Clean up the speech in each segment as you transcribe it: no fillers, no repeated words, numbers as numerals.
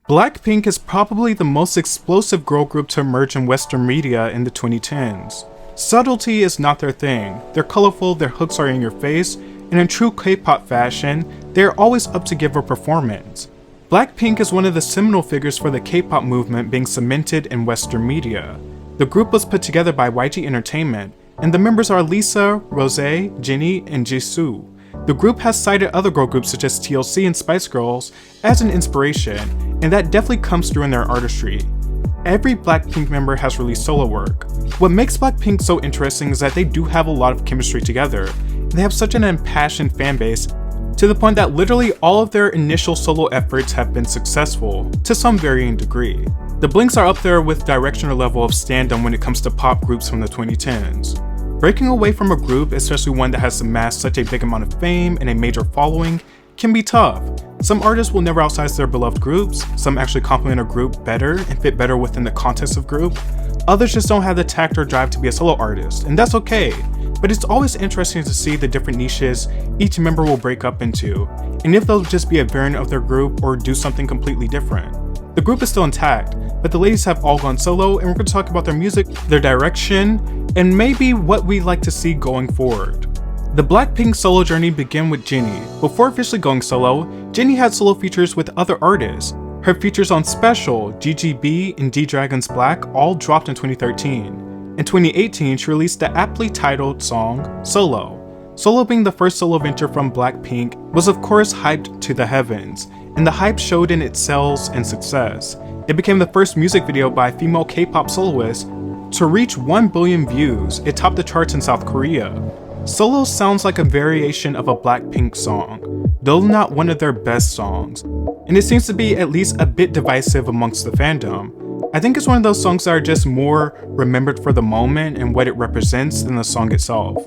Blackpink is probably the most explosive girl group to emerge in Western media in the 2010s. Subtlety is not their thing. They're colorful, their hooks are in your face, and in true K-pop fashion, they are always up to give a performance. Blackpink is one of the seminal figures for the K-pop movement being cemented in Western media. The group was put together by YG Entertainment, and the members are Lisa, Rosé, Jennie, and Jisoo. The group has cited other girl groups such as TLC and Spice Girls as an inspiration, and that definitely comes through in their artistry. Every Blackpink member has released solo work. What makes Blackpink so interesting is that they do have a lot of chemistry together, and they have such an impassioned fanbase to the point that literally all of their initial solo efforts have been successful, to some varying degree. The Blinks are up there with direction or level of stand-up when it comes to pop groups from the 2010s. Breaking away from a group, especially one that has amassed such a big amount of fame and a major following, can be tough. Some artists will never outsize their beloved groups, some actually complement a group better and fit better within the context of group, others just don't have the tact or drive to be a solo artist, and that's okay. But it's always interesting to see the different niches each member will break up into, and if they'll just be a variant of their group or do something completely different. The group is still intact, but the ladies have all gone solo, and we're going to talk about their music, their direction, and maybe what we'd like to see going forward. The Blackpink solo journey began with Jennie. Before officially going solo, Jennie had solo features with other artists. Her features on Special, GGB, and D-Dragon's Black all dropped in 2013. In 2018, she released the aptly titled song, Solo. Solo being the first solo venture from Blackpink was of course hyped to the heavens, and the hype showed in its sales and success. It became the first music video by a female K-pop soloist to reach 1 billion views. It topped the charts in South Korea. Solo sounds like a variation of a Blackpink song, though not one of their best songs, and it seems to be at least a bit divisive amongst the fandom. I think it's one of those songs that are just more remembered for the moment and what it represents than the song itself.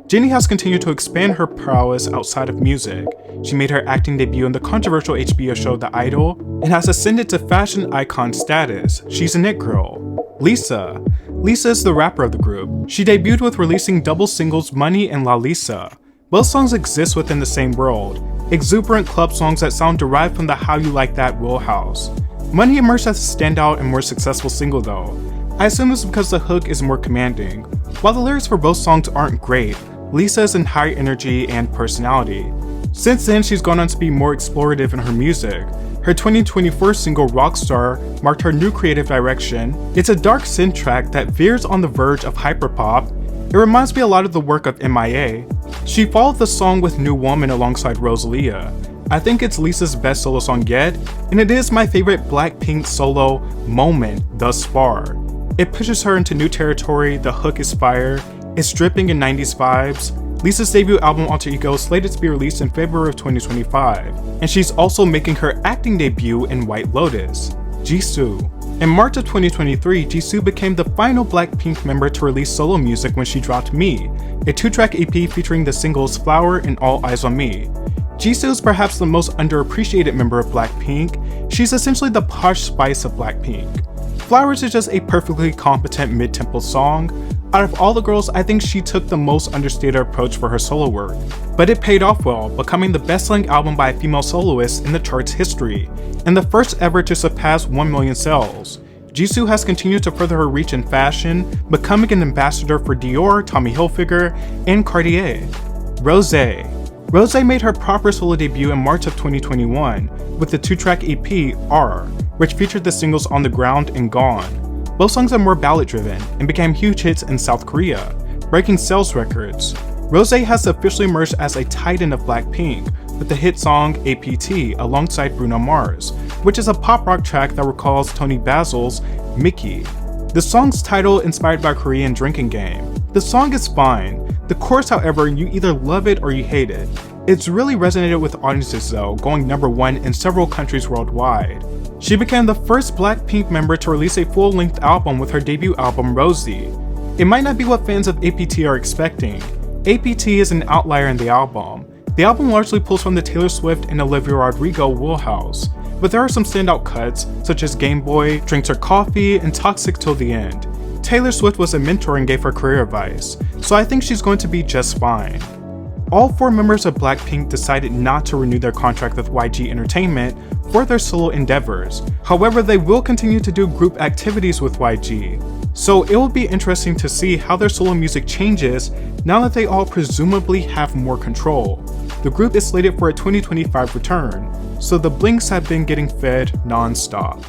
Jennie has continued to expand her prowess outside of music. She made her acting debut in the controversial HBO show The Idol and has ascended to fashion icon status. She's an it girl. Lisa is the rapper of the group. She debuted with releasing double singles Money and La Lisa. Both songs exist within the same world, exuberant club songs that sound derived from the How You Like That wheelhouse. Money emerged as a standout and more successful single though. I assume this is because the hook is more commanding. While the lyrics for both songs aren't great, Lisa is in high energy and personality. Since then, she's gone on to be more explorative in her music. Her 2024 single Rockstar marked her new creative direction. It's a dark synth track that veers on the verge of hyperpop. It reminds me a lot of the work of MIA. She followed the song with New Woman alongside Rosalia. I think it's Lisa's best solo song yet, and it is my favorite Blackpink solo moment thus far. It pushes her into new territory, the hook is fire, it's dripping in 90s vibes. Lisa's debut album Alter Ego is slated to be released in February of 2025, and she's also making her acting debut in White Lotus. Jisoo. In March of 2023, Jisoo became the final Blackpink member to release solo music when she dropped Me, a 2-track EP featuring the singles Flower and All Eyes on Me. Jisoo is perhaps the most underappreciated member of Blackpink. She's essentially the Posh Spice of Blackpink. Flowers is just a perfectly competent mid-tempo song. Out of all the girls, I think she took the most understated approach for her solo work, but it paid off well, becoming the best-selling album by a female soloist in the chart's history, and the first ever to surpass 1 million sales. Jisoo has continued to further her reach in fashion, becoming an ambassador for Dior, Tommy Hilfiger, and Cartier. Rosé made her proper solo debut in March of 2021 with the 2-track EP R, which featured the singles On the Ground and Gone. Both songs are more ballad-driven and became huge hits in South Korea, breaking sales records. Rosé has officially emerged as a titan of Blackpink with the hit song APT alongside Bruno Mars, which is a pop rock track that recalls Tony Basil's Mickey. The song's title inspired by a Korean drinking game. The song is fine. The chorus, however, you either love it or you hate it. It's really resonated with audiences though, going #1 in several countries worldwide. She became the first Blackpink member to release a full-length album with her debut album Rosé. It might not be what fans of APT are expecting. APT is an outlier in the album. The album largely pulls from the Taylor Swift and Olivia Rodrigo wheelhouse, but there are some standout cuts, such as Game Boy, Drinks Her Coffee, and Toxic Till the End. Taylor Swift was a mentor and gave her career advice, so I think she's going to be just fine. All 4 members of Blackpink decided not to renew their contract with YG Entertainment for their solo endeavors. However, they will continue to do group activities with YG. So it will be interesting to see how their solo music changes now that they all presumably have more control. The group is slated for a 2025 return, so the blinks have been getting fed non-stop.